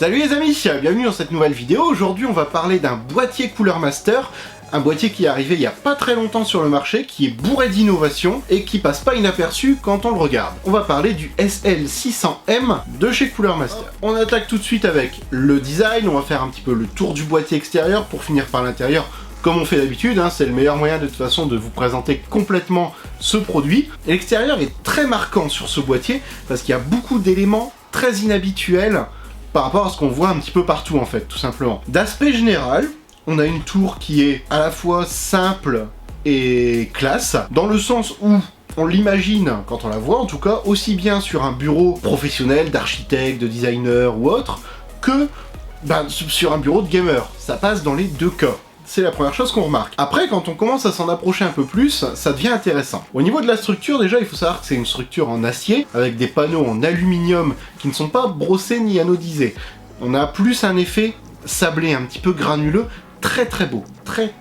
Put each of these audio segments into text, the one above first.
Salut les amis, bienvenue dans cette nouvelle vidéo. Aujourd'hui on va parler d'un boîtier Cooler Master, un boîtier qui est arrivé il y a pas très longtemps sur le marché, qui est bourré d'innovation et qui passe pas inaperçu quand on le regarde. On va parler du SL600M de chez Cooler Master. On attaque tout de suite avec le design, on va faire un petit peu le tour du boîtier extérieur pour finir par l'intérieur. Comme on fait d'habitude, c'est le meilleur moyen de toute façon de vous présenter complètement ce produit. Et l'extérieur est très marquant sur ce boîtier parce qu'il y a beaucoup d'éléments très inhabituels par rapport à ce qu'on voit un petit peu partout en fait, tout simplement. D'aspect général, on a une tour qui est à la fois simple et classe, dans le sens où on l'imagine, quand on la voit en tout cas, aussi bien sur un bureau professionnel, d'architecte, de designer ou autre, que sur un bureau de gamer. Ça passe dans les deux cas. C'est la première chose qu'on remarque. Après, quand on commence à s'en approcher un peu plus, ça devient intéressant. Au niveau de la structure, déjà, il faut savoir que c'est une structure en acier, avec des panneaux en aluminium qui ne sont pas brossés ni anodisés. On a plus un effet sablé, un petit peu granuleux, très très beau. Très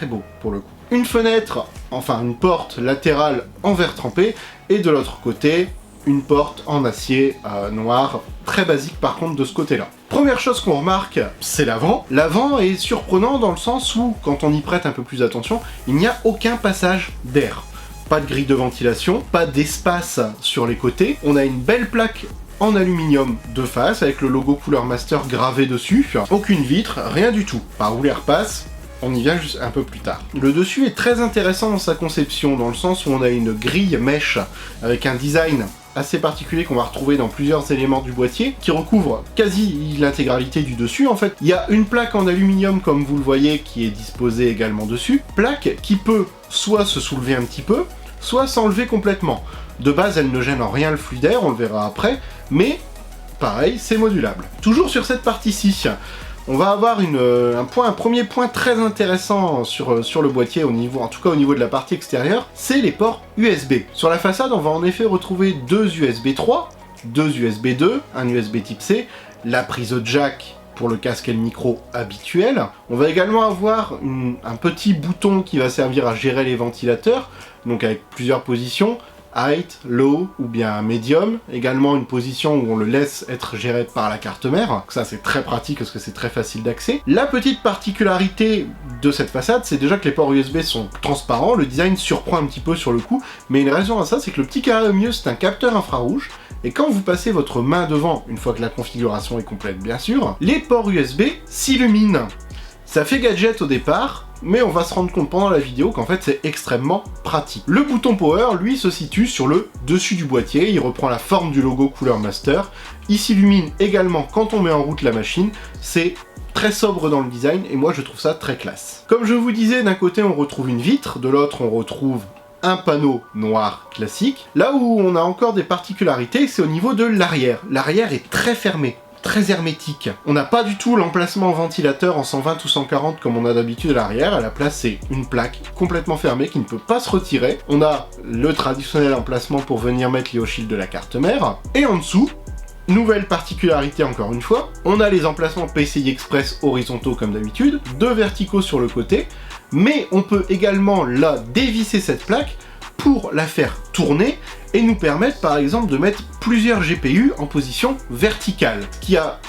beau, pour le coup. Une fenêtre, enfin une porte latérale en verre trempé, et de l'autre côté, une porte en acier noir, très basique par contre de ce côté-là. Première chose qu'on remarque, c'est l'avant. L'avant est surprenant dans le sens où, quand on y prête un peu plus attention, il n'y a aucun passage d'air. Pas de grille de ventilation, pas d'espace sur les côtés. On a une belle plaque en aluminium de face, avec le logo Cooler Master gravé dessus. Aucune vitre, rien du tout. Par où l'air passe, on y vient juste un peu plus tard. Le dessus est très intéressant dans sa conception, dans le sens où on a une grille mèche avec un design assez particulier qu'on va retrouver dans plusieurs éléments du boîtier, qui recouvre quasi l'intégralité du dessus. En fait, il y a une plaque en aluminium, comme vous le voyez, qui est disposée également dessus. Plaque qui peut soit se soulever un petit peu, soit s'enlever complètement. De base, elle ne gêne en rien le flux d'air, on le verra après, mais pareil, c'est modulable. Toujours sur cette partie-ci, on va avoir un premier point très intéressant sur le boîtier, en tout cas au niveau de la partie extérieure, c'est les ports USB. Sur la façade, on va en effet retrouver deux USB 3, deux USB 2, un USB type C, la prise jack pour le casque et le micro habituel. On va également avoir un petit bouton qui va servir à gérer les ventilateurs, donc avec plusieurs positions, height, low ou bien medium, également une position où on le laisse être géré par la carte mère, ça c'est très pratique parce que c'est très facile d'accès. La petite particularité de cette façade, c'est déjà que les ports USB sont transparents, le design surprend un petit peu sur le coup, mais une raison à ça, c'est que le petit carré au milieu c'est un capteur infrarouge, et quand vous passez votre main devant, une fois que la configuration est complète bien sûr, les ports USB s'illuminent. Ça fait gadget au départ, mais on va se rendre compte pendant la vidéo qu'en fait c'est extrêmement pratique. Le bouton Power, lui, se situe sur le dessus du boîtier, il reprend la forme du logo Cooler Master, il s'illumine également quand on met en route la machine, c'est très sobre dans le design, et moi je trouve ça très classe. Comme je vous disais, d'un côté on retrouve une vitre, de l'autre on retrouve un panneau noir classique. Là où on a encore des particularités, c'est au niveau de l'arrière. L'arrière est très fermé, très hermétique. On n'a pas du tout l'emplacement ventilateur en 120 ou 140 comme on a d'habitude à l'arrière. À la place, c'est une plaque complètement fermée qui ne peut pas se retirer. On a le traditionnel emplacement pour venir mettre les Shield de la carte mère. Et en dessous, nouvelle particularité encore une fois, on a les emplacements PCI Express horizontaux comme d'habitude, deux verticaux sur le côté, mais on peut également là dévisser cette plaque pour la faire tourner et nous permettre par exemple de mettre plusieurs GPU en position verticale, ce qui a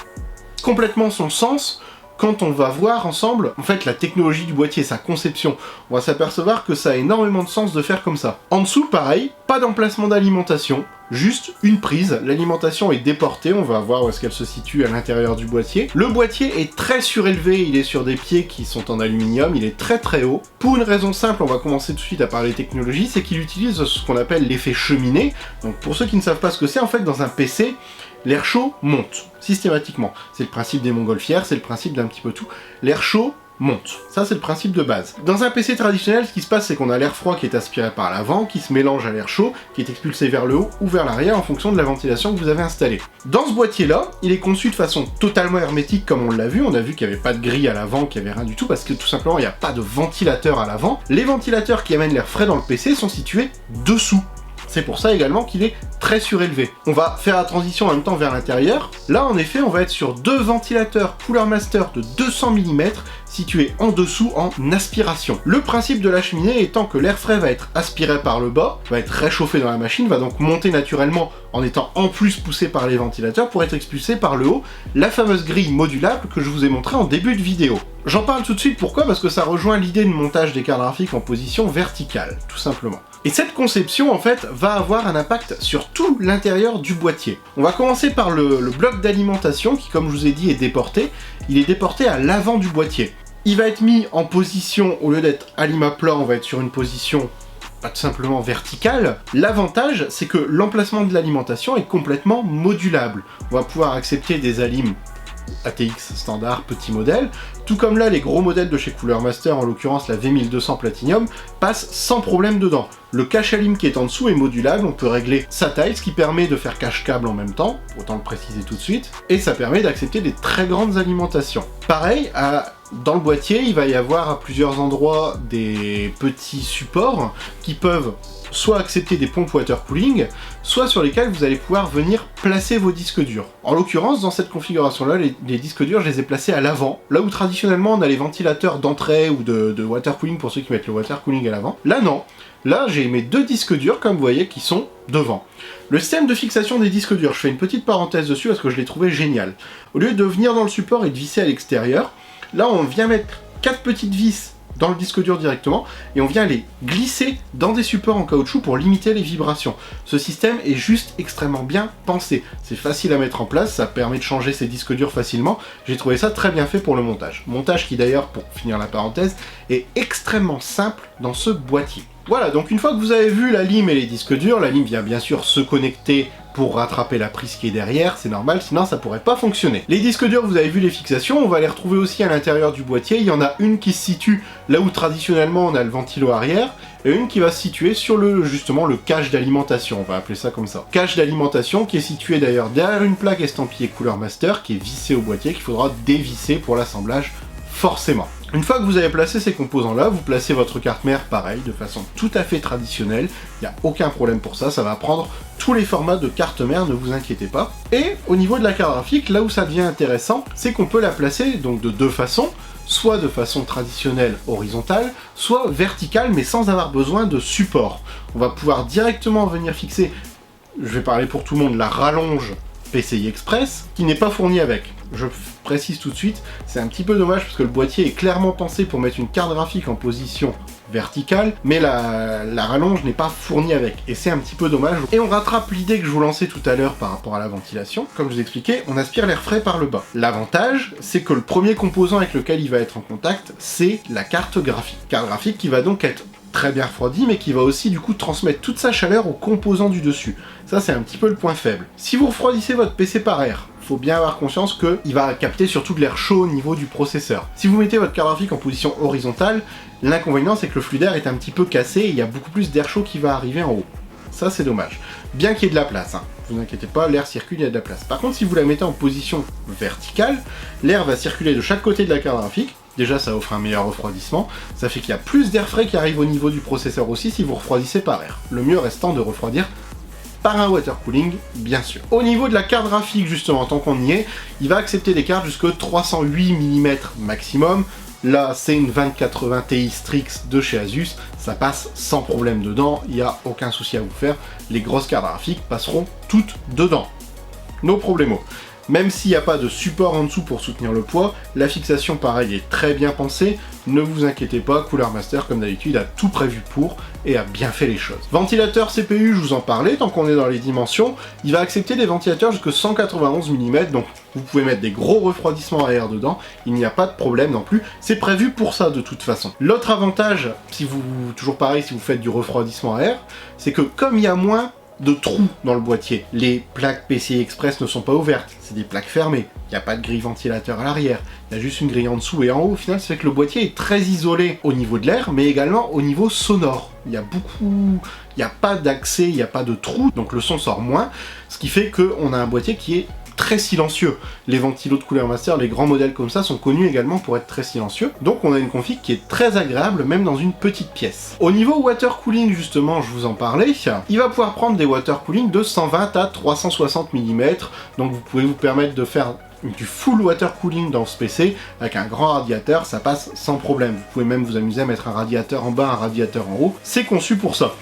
complètement son sens quand on va voir ensemble en fait la technologie du boîtier, sa conception. On va s'apercevoir que ça a énormément de sens de faire comme ça. En dessous pareil, pas d'emplacement d'alimentation, juste une prise, l'alimentation est déportée, on va voir où est-ce qu'elle se situe à l'intérieur du boîtier. Le boîtier est très surélevé, il est sur des pieds qui sont en aluminium, il est très haut. Pour une raison simple, on va commencer tout de suite à parler technologie, c'est qu'il utilise ce qu'on appelle l'effet cheminée. Donc pour ceux qui ne savent pas ce que c'est, en fait dans un PC, l'air chaud monte, systématiquement. C'est le principe des montgolfières, c'est le principe d'un petit peu tout. L'air chaud monte. Ça, c'est le principe de base. Dans un PC traditionnel, ce qui se passe, c'est qu'on a l'air froid qui est aspiré par l'avant, qui se mélange à l'air chaud, qui est expulsé vers le haut ou vers l'arrière en fonction de la ventilation que vous avez installée. Dans ce boîtier-là, il est conçu de façon totalement hermétique comme on l'a vu. On a vu qu'il n'y avait pas de grille à l'avant, qu'il n'y avait rien du tout, parce que tout simplement, il n'y a pas de ventilateur à l'avant. Les ventilateurs qui amènent l'air frais dans le PC sont situés dessous. C'est pour ça également qu'il est très surélevé. On va faire la transition en même temps vers l'intérieur. Là, en effet, on va être sur deux ventilateurs Cooler Master de 200 mm situés en dessous en aspiration. Le principe de la cheminée étant que l'air frais va être aspiré par le bas, va être réchauffé dans la machine, va donc monter naturellement en étant en plus poussé par les ventilateurs pour être expulsé par le haut, la fameuse grille modulable que je vous ai montré en début de vidéo. J'en parle tout de suite, pourquoi? Parce que ça rejoint l'idée de montage des cartes graphiques en position verticale, tout simplement. Et cette conception, en fait, va avoir un impact sur tout l'intérieur du boîtier. On va commencer par le bloc d'alimentation qui, comme je vous ai dit, est déporté. Il est déporté à l'avant du boîtier. Il va être mis en position, au lieu d'être à lima plat, on va être sur une position tout simplement verticale. L'avantage, c'est que l'emplacement de l'alimentation est complètement modulable. On va pouvoir accepter des alims ATX standard, petit modèle, tout comme là les gros modèles de chez Cooler Master, en l'occurrence la V1200 Platinum, passent sans problème dedans. Le cache alim qui est en dessous est modulable, on peut régler sa taille, ce qui permet de faire cache câble en même temps, autant le préciser tout de suite, et ça permet d'accepter des très grandes alimentations. Pareil, dans le boîtier, il va y avoir à plusieurs endroits des petits supports qui peuvent soit accepter des pompes water cooling, soit sur lesquels vous allez pouvoir venir placer vos disques durs. En l'occurrence, dans cette configuration-là, les disques durs, je les ai placés à l'avant, là où traditionnellement on a les ventilateurs d'entrée ou de water cooling pour ceux qui mettent le water cooling à l'avant. Là non, là j'ai mes deux disques durs, comme vous voyez, qui sont devant. Le système de fixation des disques durs, je fais une petite parenthèse dessus parce que je l'ai trouvé génial. Au lieu de venir dans le support et de visser à l'extérieur, là on vient mettre 4 petites vis dans le disque dur directement, et on vient les glisser dans des supports en caoutchouc pour limiter les vibrations. Ce système est juste extrêmement bien pensé. C'est facile à mettre en place, ça permet de changer ses disques durs facilement. J'ai trouvé ça très bien fait pour le montage. Montage qui d'ailleurs, pour finir la parenthèse, est extrêmement simple dans ce boîtier. Voilà, donc une fois que vous avez vu la lime et les disques durs, la lime vient bien sûr se connecter pour rattraper la prise qui est derrière, c'est normal, sinon ça pourrait pas fonctionner. Les disques durs, vous avez vu les fixations, on va les retrouver aussi à l'intérieur du boîtier. Il y en a une qui se situe là où traditionnellement on a le ventilo arrière, et une qui va se situer sur justement le cache d'alimentation, on va appeler ça comme ça. Cache d'alimentation qui est situé d'ailleurs derrière une plaque estampillée Cooler Master, qui est vissée au boîtier, qu'il faudra dévisser pour l'assemblage, forcément. Une fois que vous avez placé ces composants-là, vous placez votre carte mère pareil, de façon tout à fait traditionnelle. Il n'y a aucun problème pour ça, ça va prendre tous les formats de carte mère, ne vous inquiétez pas. Et au niveau de la carte graphique, là où ça devient intéressant, c'est qu'on peut la placer donc de deux façons, soit de façon traditionnelle horizontale, soit verticale, mais sans avoir besoin de support. On va pouvoir directement venir fixer, je vais parler pour tout le monde, la rallonge PCI Express, qui n'est pas fournie avec. Je précise tout de suite, c'est un petit peu dommage parce que le boîtier est clairement pensé pour mettre une carte graphique en position verticale, mais la rallonge n'est pas fournie avec, et c'est un petit peu dommage. Et on rattrape l'idée que je vous lançais tout à l'heure par rapport à la ventilation. Comme je vous expliquais, on aspire l'air frais par le bas. L'avantage, c'est que le premier composant avec lequel il va être en contact, c'est la carte graphique. Carte graphique qui va donc être très bien refroidi, mais qui va aussi du coup transmettre toute sa chaleur aux composants du dessus. Ça, c'est un petit peu le point faible. Si vous refroidissez votre PC par air, faut bien avoir conscience qu'il va capter surtout de l'air chaud au niveau du processeur. Si vous mettez votre carte graphique en position horizontale, l'inconvénient c'est que le flux d'air est un petit peu cassé et il y a beaucoup plus d'air chaud qui va arriver en haut. Ça, c'est dommage. Bien qu'il y ait de la place, hein. Vous inquiétez pas, l'air circule, il y a de la place. Par contre, si vous la mettez en position verticale, l'air va circuler de chaque côté de la carte graphique. Déjà, ça offre un meilleur refroidissement. Ça fait qu'il y a plus d'air frais qui arrive au niveau du processeur aussi si vous refroidissez par air. Le mieux restant de refroidir par un water cooling, bien sûr. Au niveau de la carte graphique, justement, tant qu'on y est, il va accepter des cartes jusque 308 mm maximum. Là, c'est une 2080 Ti Strix de chez Asus. Ça passe sans problème dedans. Il n'y a aucun souci à vous faire. Les grosses cartes graphiques passeront toutes dedans. No problemo. Même s'il n'y a pas de support en dessous pour soutenir le poids, la fixation pareil est très bien pensée, ne vous inquiétez pas, Cooler Master comme d'habitude a tout prévu pour et a bien fait les choses. Ventilateur CPU, je vous en parlais, tant qu'on est dans les dimensions, il va accepter des ventilateurs jusqu'à 191 mm, donc vous pouvez mettre des gros refroidissements à air dedans, il n'y a pas de problème non plus, c'est prévu pour ça de toute façon. L'autre avantage, toujours pareil, si vous faites du refroidissement à air, c'est que comme il y a moins de trous dans le boîtier. Les plaques PCI Express ne sont pas ouvertes, c'est des plaques fermées. Il n'y a pas de grille ventilateur à l'arrière, il y a juste une grille en dessous et en haut. Au final, ça fait que le boîtier est très isolé au niveau de l'air, mais également au niveau sonore. Il n'y a pas d'accès, il n'y a pas de trous, donc le son sort moins, ce qui fait qu'on a un boîtier qui est très silencieux. Les ventilos de Cooler Master, les grands modèles comme ça, sont connus également pour être très silencieux. Donc on a une config qui est très agréable, même dans une petite pièce. Au niveau water cooling, justement, je vous en parlais, il va pouvoir prendre des water cooling de 120 à 360 mm, donc vous pouvez vous permettre de faire du full water cooling dans ce PC, avec un grand radiateur, ça passe sans problème. Vous pouvez même vous amuser à mettre un radiateur en bas, un radiateur en haut, c'est conçu pour ça.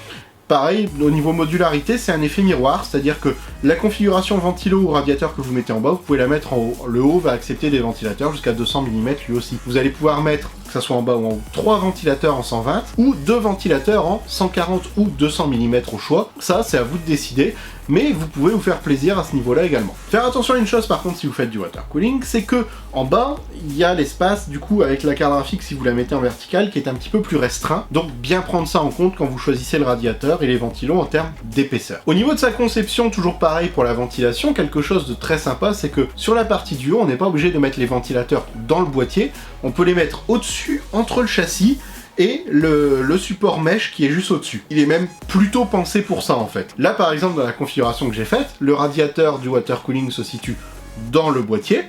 Pareil, au niveau modularité, c'est un effet miroir, c'est-à-dire que la configuration ventilo ou radiateur que vous mettez en bas, vous pouvez la mettre en haut. Le haut va accepter des ventilateurs jusqu'à 200 mm lui aussi. Vous allez pouvoir mettre, que ça soit en bas ou en haut, 3 ventilateurs en 120 ou 2 ventilateurs en 140 ou 200 mm au choix. Ça, c'est à vous de décider, mais vous pouvez vous faire plaisir à ce niveau-là également. Faire attention à une chose par contre si vous faites du water cooling, c'est que en bas, il y a l'espace du coup avec la carte graphique si vous la mettez en verticale qui est un petit peu plus restreint, donc bien prendre ça en compte quand vous choisissez le radiateur et les ventilos en termes d'épaisseur. Au niveau de sa conception, toujours pareil pour la ventilation, quelque chose de très sympa, c'est que sur la partie du haut, on n'est pas obligé de mettre les ventilateurs dans le boîtier, on peut les mettre au-dessus, entre le châssis et le support mesh qui est juste au-dessus. Il est même plutôt pensé pour ça en fait. Là par exemple dans la configuration que j'ai faite, le radiateur du water cooling se situe dans le boîtier,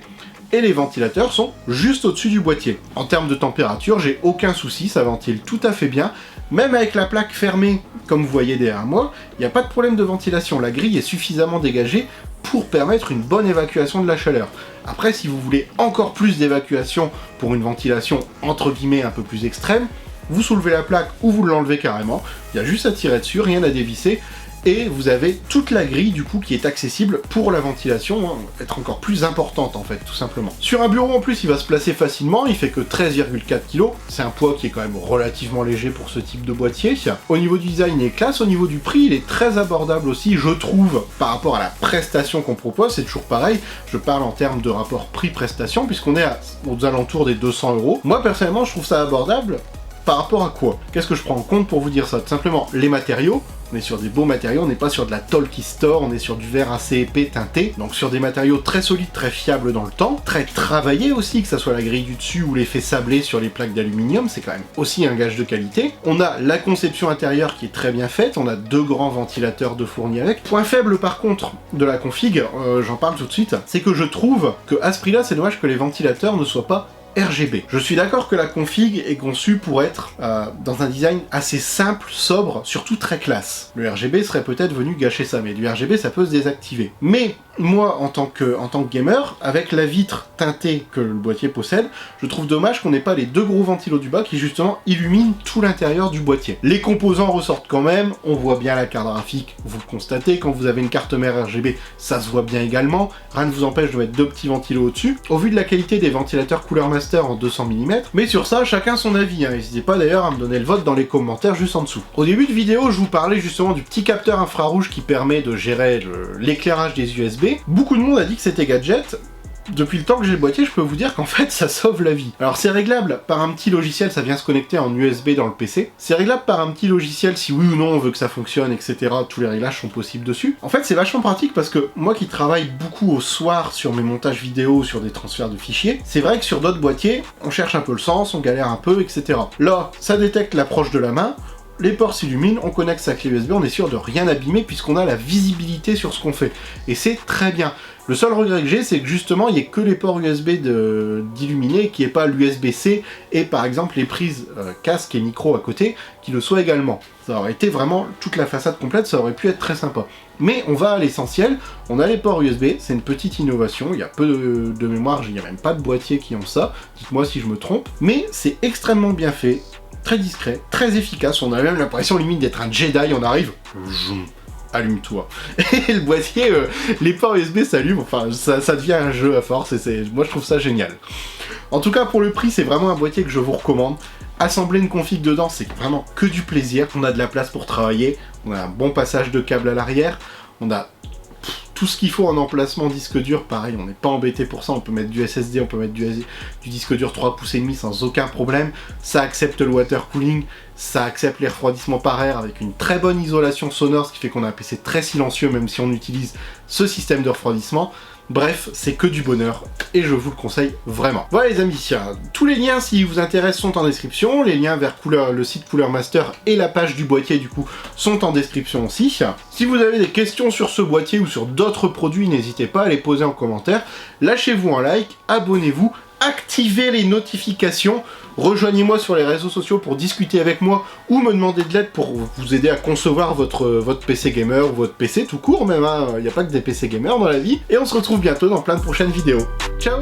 et les ventilateurs sont juste au-dessus du boîtier. En termes de température, j'ai aucun souci, ça ventile tout à fait bien. Même avec la plaque fermée, comme vous voyez derrière moi, il n'y a pas de problème de ventilation. La grille est suffisamment dégagée pour permettre une bonne évacuation de la chaleur. Après, si vous voulez encore plus d'évacuation pour une ventilation entre guillemets un peu plus extrême, vous soulevez la plaque ou vous l'enlevez carrément. Il y a juste à tirer dessus, rien à dévisser. Et vous avez toute la grille du coup qui est accessible pour la ventilation, être encore plus importante en fait, tout simplement. Sur un bureau en plus, il va se placer facilement, il fait que 13,4 kg, c'est un poids qui est quand même relativement léger pour ce type de boîtier. Au niveau du design, il est classe, au niveau du prix, il est très abordable aussi, je trouve, par rapport à la prestation qu'on propose, c'est toujours pareil, je parle en termes de rapport prix-prestation, puisqu'on est aux alentours des 200 €. Moi personnellement, je trouve ça abordable. Par rapport à quoi? Qu'est-ce que je prends en compte pour vous dire ça? Tout simplement, les matériaux. On est sur des beaux matériaux, on n'est pas sur de la tôle qui store, on est sur du verre assez épais teinté, donc sur des matériaux très solides, très fiables dans le temps, très travaillés aussi, que ça soit la grille du dessus ou l'effet sablé sur les plaques d'aluminium, c'est quand même aussi un gage de qualité. On a la conception intérieure qui est très bien faite, on a 2 grands ventilateurs de fournis avec. Point faible par contre de la config, j'en parle tout de suite, c'est que je trouve que à ce prix-là, c'est dommage que les ventilateurs ne soient pas RGB. Je suis d'accord que la config est conçue pour être dans un design assez simple, sobre, surtout très classe. Le RGB serait peut-être venu gâcher ça, mais du RGB ça peut se désactiver. Mais moi, en tant que gamer, avec la vitre teintée que le boîtier possède, je trouve dommage qu'on n'ait pas les 2 gros ventilos du bas qui justement illuminent tout l'intérieur du boîtier. Les composants ressortent quand même, on voit bien la carte graphique, vous le constatez, quand vous avez une carte mère RGB, ça se voit bien également, rien ne vous empêche de mettre 2 petits ventilos au-dessus. Au vu de la qualité des ventilateurs Cooler Master en 200 mm, mais sur ça, chacun son avis, n'hésitez pas d'ailleurs à me donner le vote dans les commentaires juste en dessous. Au début de vidéo, je vous parlais justement du petit capteur infrarouge qui permet de gérer l'éclairage des USB. Beaucoup de monde a dit que c'était gadget. Depuis le temps que j'ai le boîtier, je peux vous dire qu'en fait, ça sauve la vie. Alors c'est réglable par un petit logiciel, ça vient se connecter en USB dans le PC. C'est réglable par un petit logiciel si oui ou non on veut que ça fonctionne, etc. Tous les réglages sont possibles dessus. En fait, c'est vachement pratique parce que moi qui travaille beaucoup au soir sur mes montages vidéo, sur des transferts de fichiers, c'est vrai que sur d'autres boîtiers, on cherche un peu le sens, on galère un peu, etc. Là, ça détecte l'approche de la main, les ports s'illuminent, on connecte sa clé USB, on est sûr de rien abîmer puisqu'on a la visibilité sur ce qu'on fait. Et c'est très bien. Le seul regret que j'ai, c'est que justement, il n'y ait que les ports USB d'illuminés, qu'il n'y ait pas l'USB-C et par exemple les prises casque et micro à côté, qui le soient également. Ça aurait été vraiment toute la façade complète, ça aurait pu être très sympa. Mais on va à l'essentiel, on a les ports USB, c'est une petite innovation, il y a peu de mémoire, il n'y a même pas de boîtiers qui ont ça, dites-moi si je me trompe, mais c'est extrêmement bien fait, très discret, très efficace, on a même l'impression limite d'être un Jedi, on arrive, allume-toi. Et le boîtier, les ports USB s'allument, enfin ça devient un jeu à force, et moi je trouve ça génial. En tout cas pour le prix, c'est vraiment un boîtier que je vous recommande. Assembler une config dedans, c'est vraiment que du plaisir, on a de la place pour travailler, on a un bon passage de câble à l'arrière, on a tout ce qu'il faut en emplacement disque dur, pareil, on n'est pas embêté pour ça, on peut mettre du SSD, on peut mettre du disque dur 3,5 pouces sans aucun problème, ça accepte le water cooling, ça accepte les refroidissements par air avec une très bonne isolation sonore, ce qui fait qu'on a un PC très silencieux même si on utilise ce système de refroidissement. Bref, c'est que du bonheur et je vous le conseille vraiment. Voilà les amis, tous les liens si vous intéressent sont en description, les liens vers le site Cooler Master et la page du boîtier du coup sont en description aussi. Si vous avez des questions sur ce boîtier ou sur d'autres produits, n'hésitez pas à les poser en commentaire, lâchez-vous un like, abonnez-vous, activez les notifications, rejoignez-moi sur les réseaux sociaux pour discuter avec moi ou me demander de l'aide pour vous aider à concevoir votre PC gamer ou votre PC tout court même, il n'y a pas que des PC gamers dans la vie, et on se retrouve bientôt dans plein de prochaines vidéos. Ciao!